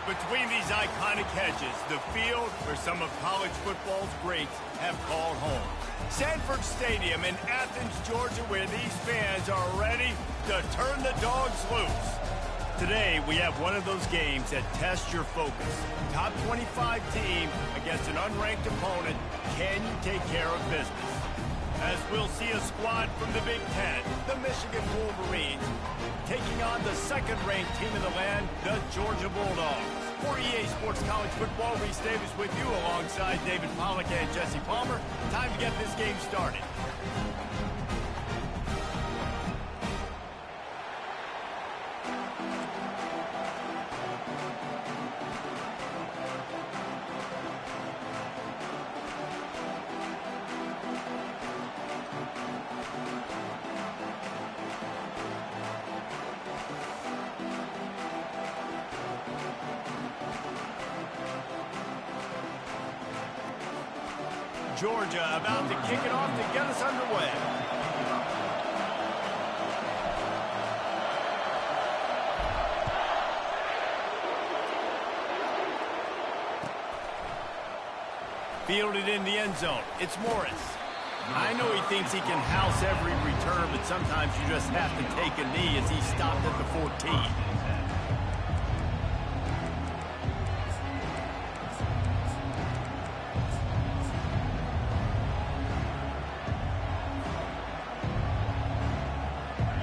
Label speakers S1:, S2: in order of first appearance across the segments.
S1: Between these iconic hedges, the field where some of college football's greats have called home. Sanford Stadium in Athens, Georgia, where these fans are ready to turn the dogs loose. Today, we have one of those games that tests your focus. Top 25 team against an unranked opponent. Can you take care of business? As we'll see a squad from the Big Ten, the Michigan Wolverines, taking on the second-ranked team in the land, the Georgia Bulldogs. For EA Sports College Football, Reese Davis with you alongside David Pollack and Jesse Palmer. Time to get this game started. Georgia about to kick it off to get us underway. Fielded in the end zone. It's Morris. I know he thinks he can house every return, but sometimes you just have to take a knee as he stopped at the 14.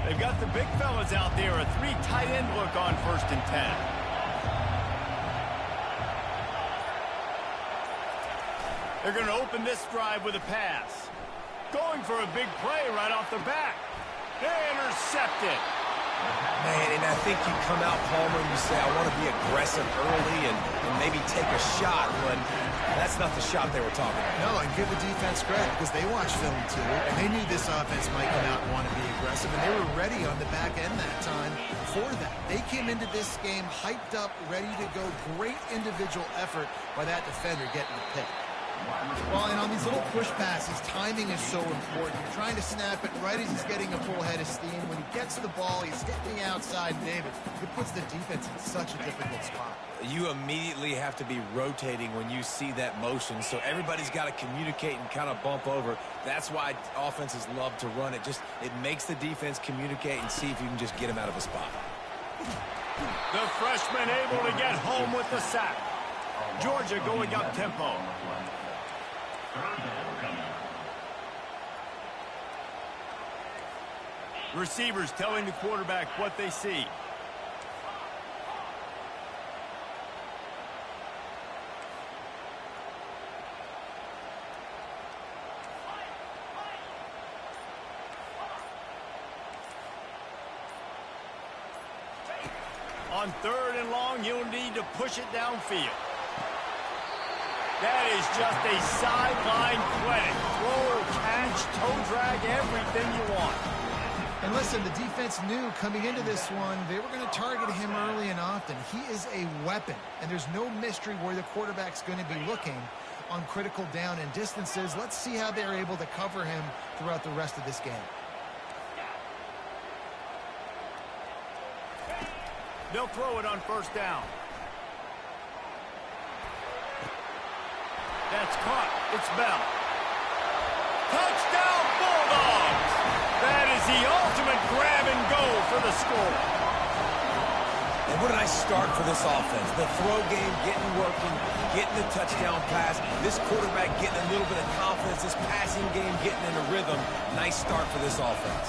S1: They've got the big fellas out there, a three tight end look on 1st and 10. They're going to open this drive with a pass. Going for a big play right off the bat. Intercepted.
S2: Man, and I think you come out, Palmer, and you say, I want to be aggressive early and maybe take a shot, but that's not the shot they were talking about.
S3: No, and give the defense credit because they watched film too, and they knew this offense might come out and want to be aggressive, and they were ready on the back end that time for that. They came into this game hyped up, ready to go. Great individual effort by that defender getting the pick. Well, and on these little push passes, timing is so important. You're trying to snap it right as he's getting a full head of steam. When he gets the ball, he's hitting outside David. It puts the defense in such a difficult spot.
S2: You immediately have to be rotating when you see that motion, so everybody's got to communicate and kind of bump over. That's why offenses love to run it. It makes the defense communicate and see if you can just get him out of a spot.
S1: The freshman able to get home with the sack. Georgia going up tempo. Receivers telling the quarterback what they see. On 3rd and long, you'll need to push it downfield. That is just a sideline clinic. Throw, catch, toe drag, everything you want.
S3: And listen, the defense knew coming into this one, they were going to target him early and often. He is a weapon, and there's no mystery where the quarterback's going to be looking on critical down and distances. Let's see how they're able to cover him throughout the rest of this game.
S1: They'll throw it on 1st down. That's caught. It's Bell. Touchdown, Bulldogs! That is the ultimate grab and go for the score.
S2: And what did I start for this offense? The throw game getting working, getting the touchdown pass. This quarterback getting a little bit of confidence. This passing game getting in a rhythm. Nice start for this offense.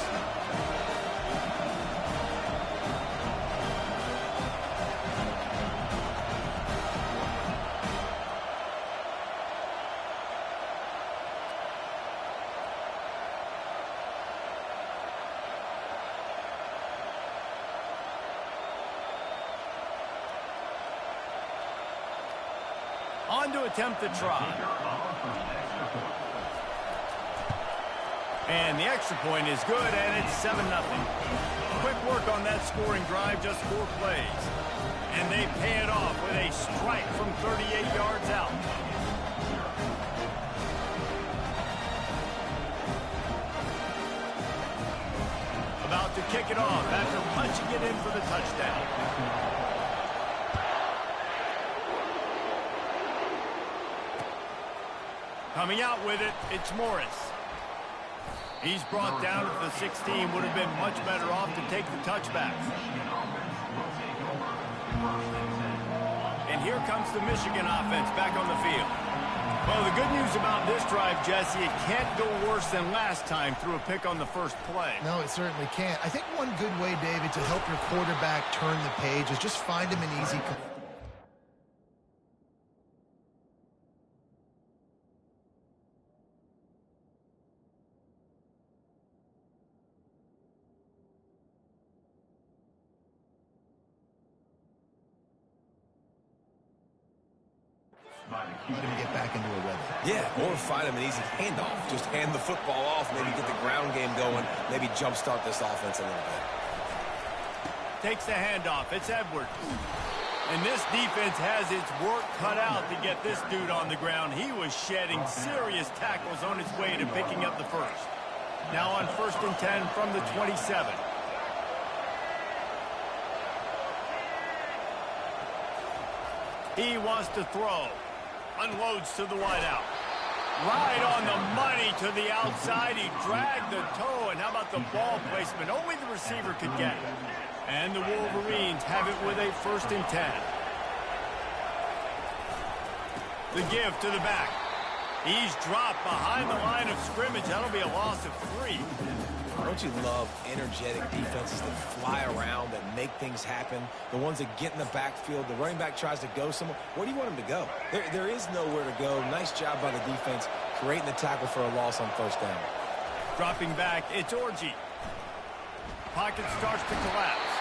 S1: On to attempt the try. And the extra point is good, and it's 7-0. Quick work on that scoring drive, just 4 plays. And they pay it off with a strike from 38 yards out. About to kick it off after punching it in for the touchdown. Coming out with it, it's Morris. He's brought down at the 16. Would have been much better off to take the touchback. And here comes the Michigan offense back on the field. Well, the good news about this drive, Jesse, it can't go worse than last time through a pick on the first play.
S3: No, it certainly can't. I think one good way, David, to help your quarterback turn the page is just find him an easy... He's going to get back into a rhythm.
S2: Yeah, or find him an easy handoff. Just hand the football off, maybe get the ground game going, maybe jumpstart this offense a little bit.
S1: Takes the handoff. It's Edwards. And this defense has its work cut out to get this dude on the ground. He was shedding serious tackles on his way to picking up the first. Now on 1st and 10 from the 27. He wants to throw. Unloads to the wideout. Right on the money to the outside. He dragged the toe. And how about the ball placement? Only the receiver could get it. And the Wolverines have it with a 1st and 10. The give to the back. He's dropped behind the line of scrimmage. That'll be a loss of 3.
S2: Don't you love energetic defenses that fly around, that make things happen? The ones that get in the backfield, the running back tries to go somewhere. Where do you want him to go? There is nowhere to go. Nice job by the defense creating the tackle for a loss on 1st down.
S1: Dropping back, it's Orji. Pocket starts to collapse.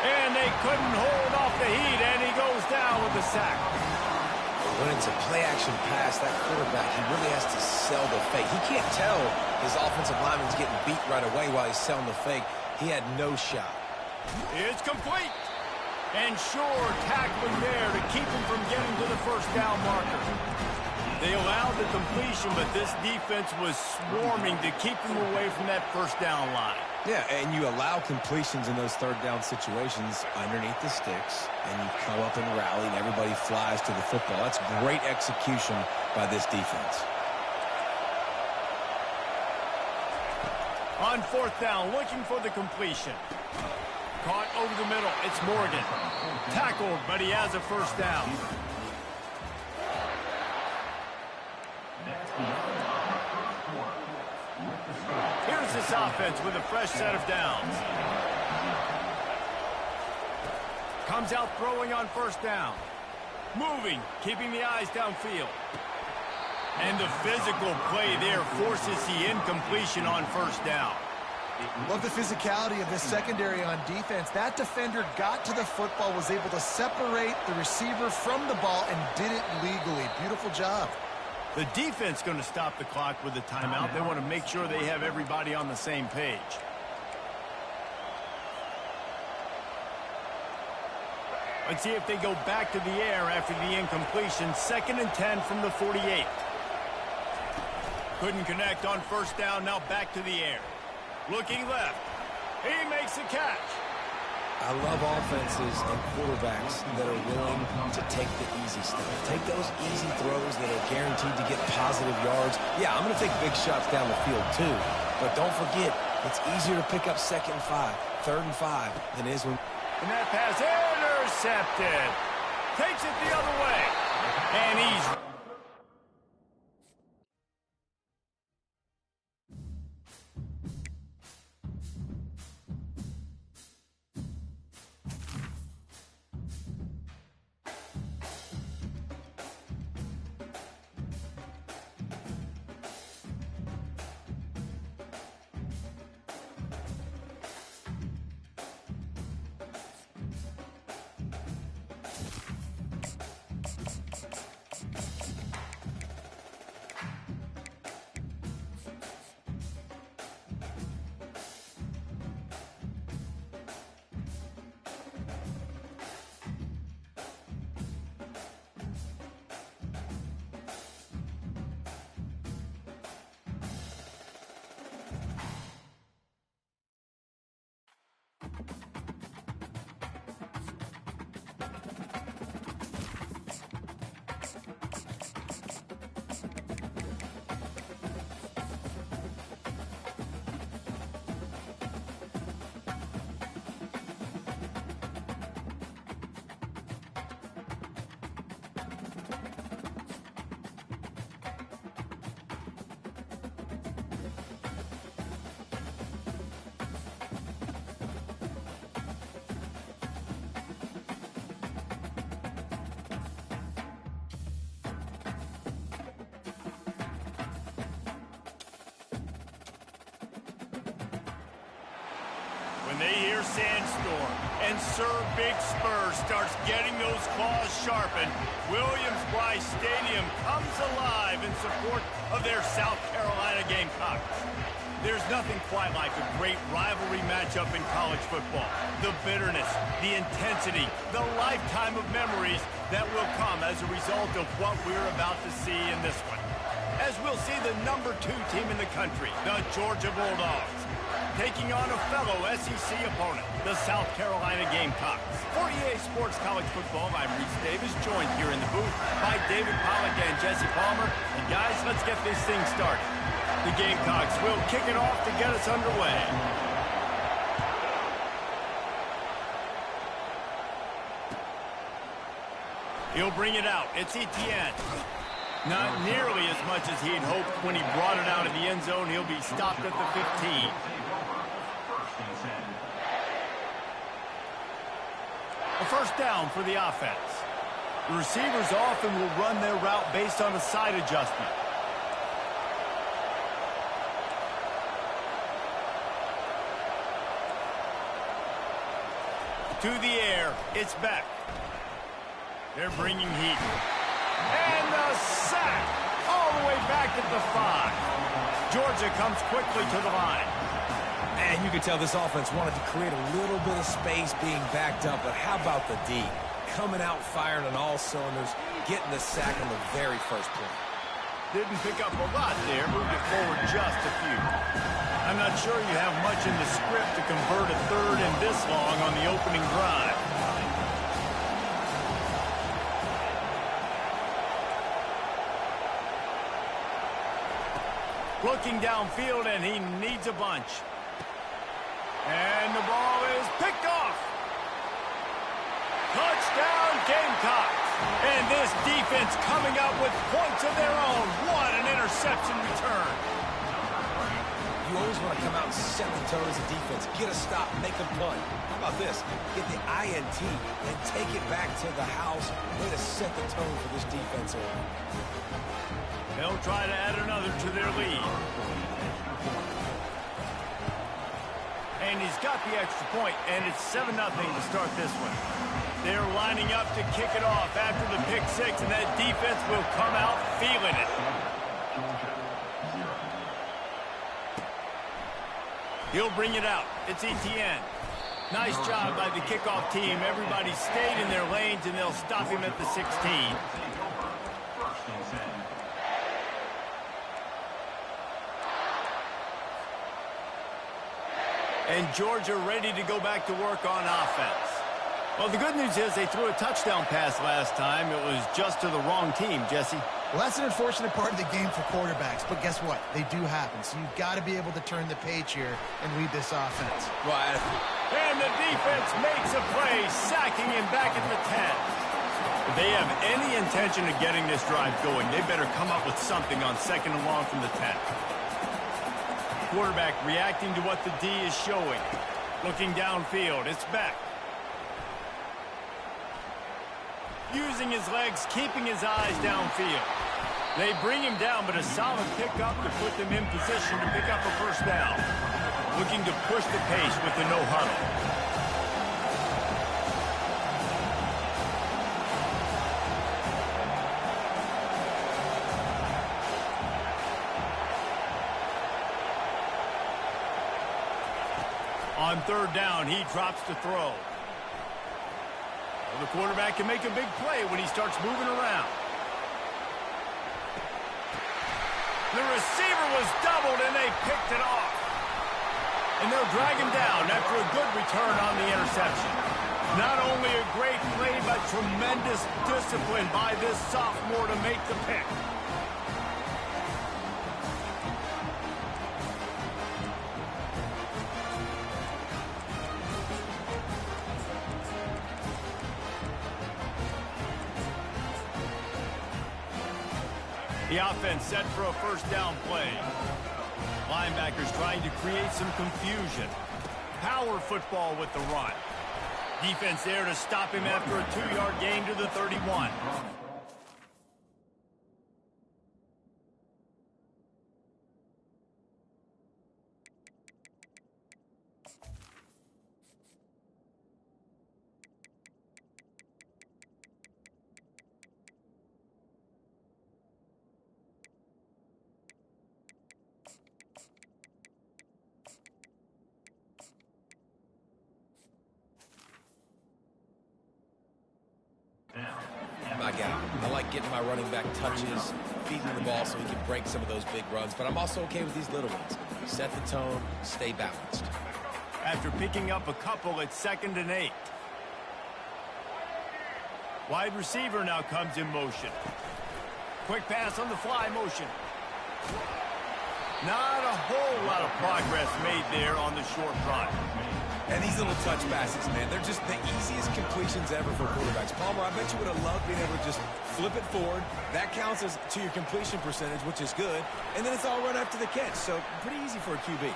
S1: And they couldn't hold off the heat, and he goes down with the sack.
S2: When it's a play-action pass, that quarterback, he really has to sell the fake. He can't tell his offensive lineman's getting beat right away while he's selling the fake. He had no shot.
S1: It's complete. And sure, tackling there to keep him from getting to the 1st down marker. They allowed the completion, but this defense was swarming to keep him away from that 1st down line.
S2: Yeah, and you allow completions in those 3rd down situations underneath the sticks, and you come up and rally, and everybody flies to the football. That's great execution by this defense.
S1: On 4th down, looking for the completion. Caught over the middle. It's Morgan. Tackled, but he has a 1st down. Here's this offense with a fresh set of downs. Comes out throwing on 1st down. Moving, keeping the eyes downfield. And the physical play there forces the incompletion on 1st down.
S3: Love the physicality of this secondary on defense. That defender got to the football, was able to separate the receiver from the ball, and did it legally. Beautiful job.
S1: The defense going to stop the clock with a timeout. They want to make sure they have everybody on the same page. Let's see if they go back to the air after the incompletion. 2nd and 10 from the 48. Couldn't connect on 1st down. Now back to the air. Looking left. He makes the catch.
S2: I love offenses and quarterbacks that are willing to take the easy stuff. Take those easy throws that are guaranteed to get positive yards. Yeah, I'm going to take big shots down the field too. But don't forget, it's easier to pick up 2nd and 5, 3rd and 5 than it is when...
S1: And that pass intercepted. Takes it the other way. And he's... they hear Sandstorm. And Sir Big Spur starts getting those claws sharpened. Williams-Brice Stadium comes alive in support of their South Carolina Gamecocks. There's nothing quite like a great rivalry matchup in college football. The bitterness, the intensity, the lifetime of memories that will come as a result of what we're about to see in this one. As we'll see the #2 team in the country, the Georgia Bulldogs, taking on a fellow SEC opponent, the South Carolina Gamecocks. For EA Sports College Football, I'm Reese Davis, joined here in the booth by David Pollack and Jesse Palmer. And guys, let's get this thing started. The Gamecocks will kick it off to get us underway. He'll bring it out. It's Etienne. Not nearly as much as he'd hoped when he brought it out of the end zone. He'll be stopped at the 15. A first down for the offense. The receivers often will run their route based on a side adjustment. To the air, it's back. They're bringing heat. And the sack, all the way back at the 5. Georgia comes quickly to the line.
S2: And you can tell this offense wanted to create a little bit of space being backed up, but how about the D? Coming out firing on all cylinders, getting the sack on the very first play.
S1: Didn't pick up a lot there, moved it forward just a few. I'm not sure you have much in the script to convert a third and this long on the opening drive. Looking downfield, and he needs a bunch. And the ball is picked off. Touchdown, Gamecocks. And this defense coming up with points of their own. What an interception return.
S2: You always want to come out and set the tone as a defense. Get a stop, make a punt. How about this? Get the INT and take it back to the house. Way to set the tone for this defense.
S1: They'll try to add another to their lead. And he's got the extra point, and it's 7-0 to start this one. They're lining up to kick it off after the pick six, and that defense will come out feeling it. He'll bring it out. It's Etienne. Nice job by the kickoff team. Everybody stayed in their lanes, and they'll stop him at the 16. And Georgia ready to go back to work on offense. Well, the good news is they threw a touchdown pass last time. It was just to the wrong team, Jesse.
S3: Well, that's an unfortunate part of the game for quarterbacks, but guess what? They do happen, so you've got to be able to turn the page here and lead this offense.
S2: Right.
S1: And the defense makes a play, sacking him back at the 10. If they have any intention of getting this drive going, they better come up with something on 2nd and long from the 10. Quarterback reacting to what the D is showing. Looking downfield, it's back. Using his legs, keeping his eyes downfield. They bring him down, but a solid pickup to put them in position to pick up a first down. Looking to push the pace with the no huddle. On 3rd down, he drops to throw. Well, the quarterback can make a big play when he starts moving around. The receiver was doubled, and they picked it off. And they'll drag him down after a good return on the interception. Not only a great play, but tremendous discipline by this sophomore to make the pick. The offense set for a first down play. Linebackers trying to create some confusion. Power football with the run. Defense there to stop him after a 2-yard gain to the 31.
S2: guy. I like getting my running back touches, feeding the ball so he can break some of those big runs, but I'm also okay with these little ones. Set the tone, stay balanced.
S1: After picking up a couple, it's 2nd and 8. Wide receiver now comes in motion. Quick pass on the fly motion. Not a whole lot of progress made there on the short run.
S2: And these little touch passes, man, they're just the easiest completions ever for quarterbacks. Palmer, I bet you would have loved being able to just flip it forward. That counts as to your completion percentage, which is good. And then it's all run after the catch, so pretty easy for a QB.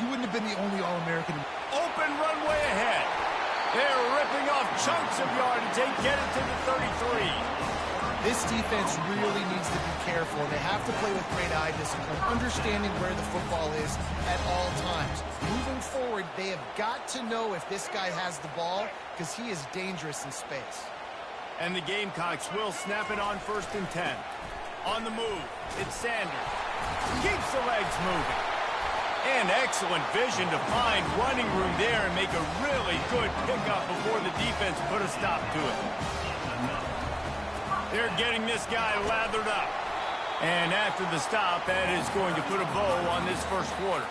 S3: You wouldn't have been the only All-American.
S1: Open runway ahead. They're ripping off chunks of yardage. They get it to the 33.
S3: This defense really needs to be careful. They have to play with great eye discipline, understanding where the football is at all times. Moving forward, they have got to know if this guy has the ball because he is dangerous in space.
S1: And the Gamecocks will snap it on 1st and 10. On the move, it's Sanders. Keeps the legs moving. And excellent vision to find running room there and make a really good pickup before the defense put a stop to it. They're getting this guy lathered up. And after the stop, that is going to put a bow on this first quarter.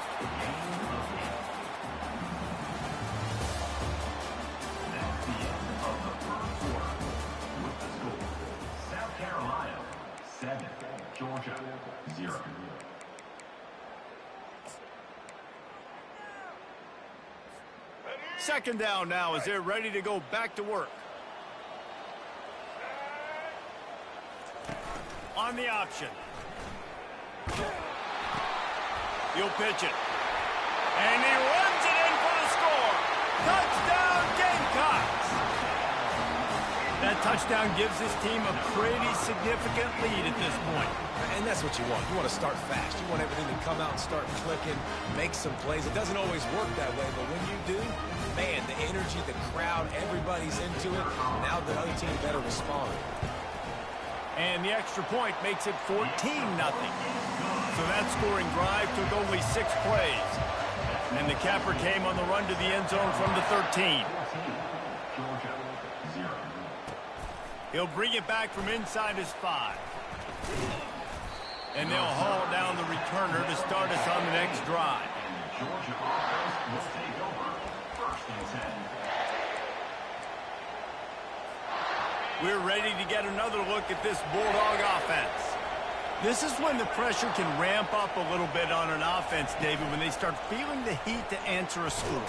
S4: South Carolina, 7. Georgia, 0.
S1: Second down now as they're ready to go back to work. On the option. He'll pitch it. And he runs it in for the score. Touchdown, Gamecocks! That touchdown gives his team a pretty significant lead at this point.
S2: And that's what you want. You want to start fast. You want everything to come out and start clicking, make some plays. It doesn't always work that way, but when you do, man, the energy, the crowd, everybody's into it. Now the other team better respond.
S1: And the extra point makes it 14-0. So that scoring drive took only 6 plays. And the capper came on the run to the end zone from the 13. He'll bring it back from inside his 5. And they'll haul down the returner to start us on the next drive.
S4: Georgia offense will take over 1st and 10.
S1: We're ready to get another look at this Bulldog offense. This is when the pressure can ramp up a little bit on an offense, David, when they start feeling the heat to answer a score.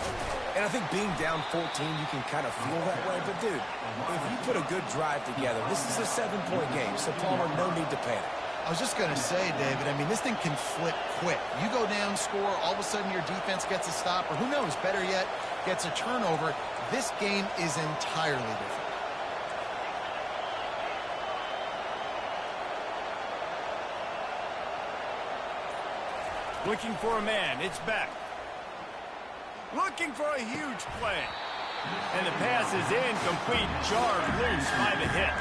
S2: And I think being down 14, you can kind of feel that way. But, dude, if you put a good drive together, this is a 7-point game, so Palmer, no need to panic.
S3: I was just going to say, David, I mean, this thing can flip quick. You go down, score, all of a sudden your defense gets a stop, or who knows, better yet, gets a turnover. This game is entirely different.
S1: Looking for a man. It's Beck. Looking for a huge play. And the pass is incomplete, jarred loose by the hit.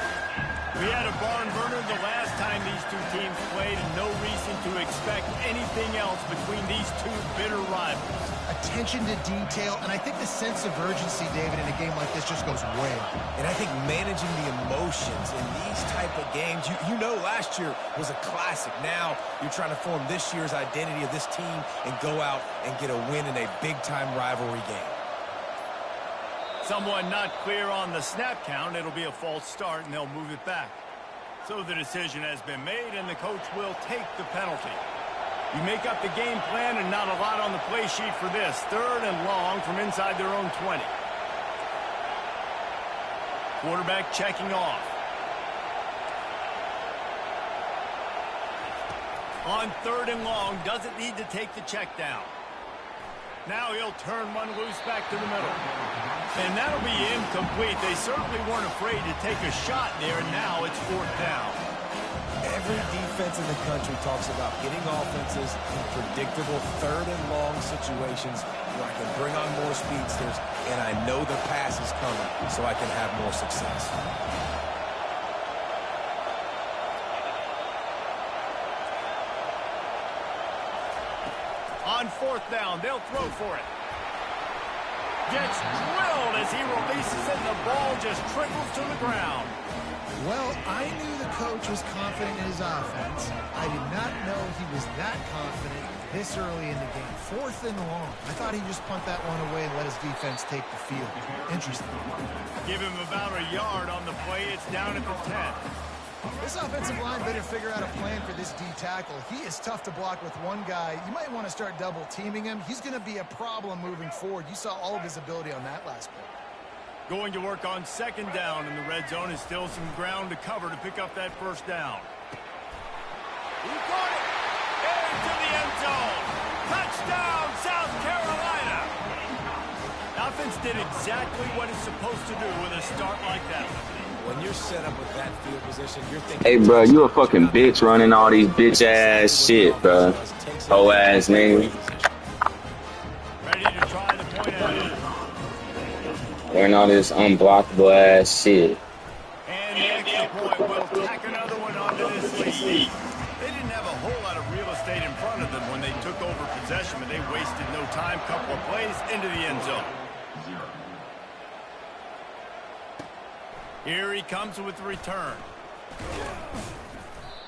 S1: We had a barn burner the last time these two teams played, and no reason to expect anything else between these two bitter rivals.
S3: Attention to detail, and I think the sense of urgency, David, in a game like this just goes way up.
S2: And I think managing the emotions in these type of games, you know last year was a classic. Now you're trying to form this year's identity of this team and go out and get a win in a big-time rivalry game.
S1: Someone not clear on the snap count. It'll be a false start, and they'll move it back. So the decision has been made, and the coach will take the penalty. You make up the game plan, and not a lot on the play sheet for this. 3rd and long from inside their own 20. Quarterback checking off. On 3rd and long, doesn't need to take the check down. Now he'll turn one loose back to the middle. And that'll be incomplete. They certainly weren't afraid to take a shot there, and now it's 4th down.
S2: Every defense in the country talks about getting offenses in predictable 3rd and long situations where I can bring on more speedsters, and I know the pass is coming, so I can have more success.
S1: On 4th down, they'll throw for it. Gets drilled as he releases it, and the ball just trickles to the ground.
S3: Well, I knew the coach was confident in his offense. I did not know he was that confident this early in the game. 4th and long. I thought he'd just punt that one away and let his defense take the field. Interesting.
S1: Give him about a yard on the play. It's down at the 10.
S3: This offensive line better figure out a plan for this D tackle. He is tough to block with one guy. You might want to start double teaming him. He's going to be a problem moving forward. You saw all of his ability on that last play.
S1: Going to work on 2nd down in the red zone is still some ground to cover to pick up that 1st down. He caught it! Into the end zone! Touchdown, South Carolina! Offense did exactly what it's supposed to do with a start like that.
S2: When you're set up with that field position, you're thinking...
S5: Hey, bro, you a fucking bitch running all these bitch-ass shit, bro. Whole-ass nigga.
S1: Ready to try the point out.
S5: Wearing all this unblockable ass shit.
S1: And the extra point will tack another one onto this lead. They didn't have a whole lot of real estate in front of them when they took over possession, but they wasted no time. Couple of plays into the end zone. Here he comes with the return.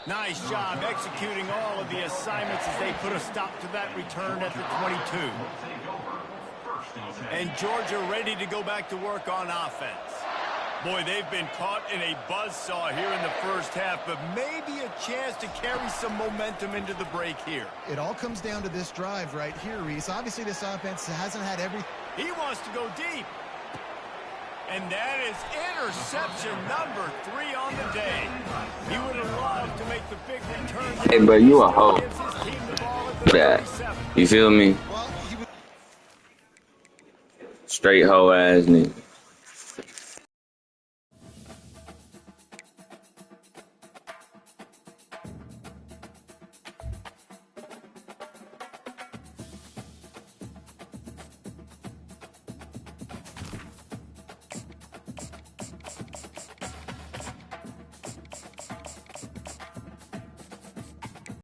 S1: Nice job executing all of the assignments as they put a stop to that return at the 22. And Georgia ready to go back to work on offense. Boy, they've been caught in a buzzsaw here in the 1st half, but maybe a chance to carry some momentum into the break here.
S3: It all comes down to this drive right here, Reese. Obviously, this offense hasn't had everything.
S1: He wants to go deep. And that is interception number 3 on the day. He would have loved to make the big return.
S5: Hey, bro, you a hoe. Yeah. You feel me?
S3: Well,
S5: Straight hoe ass nigga.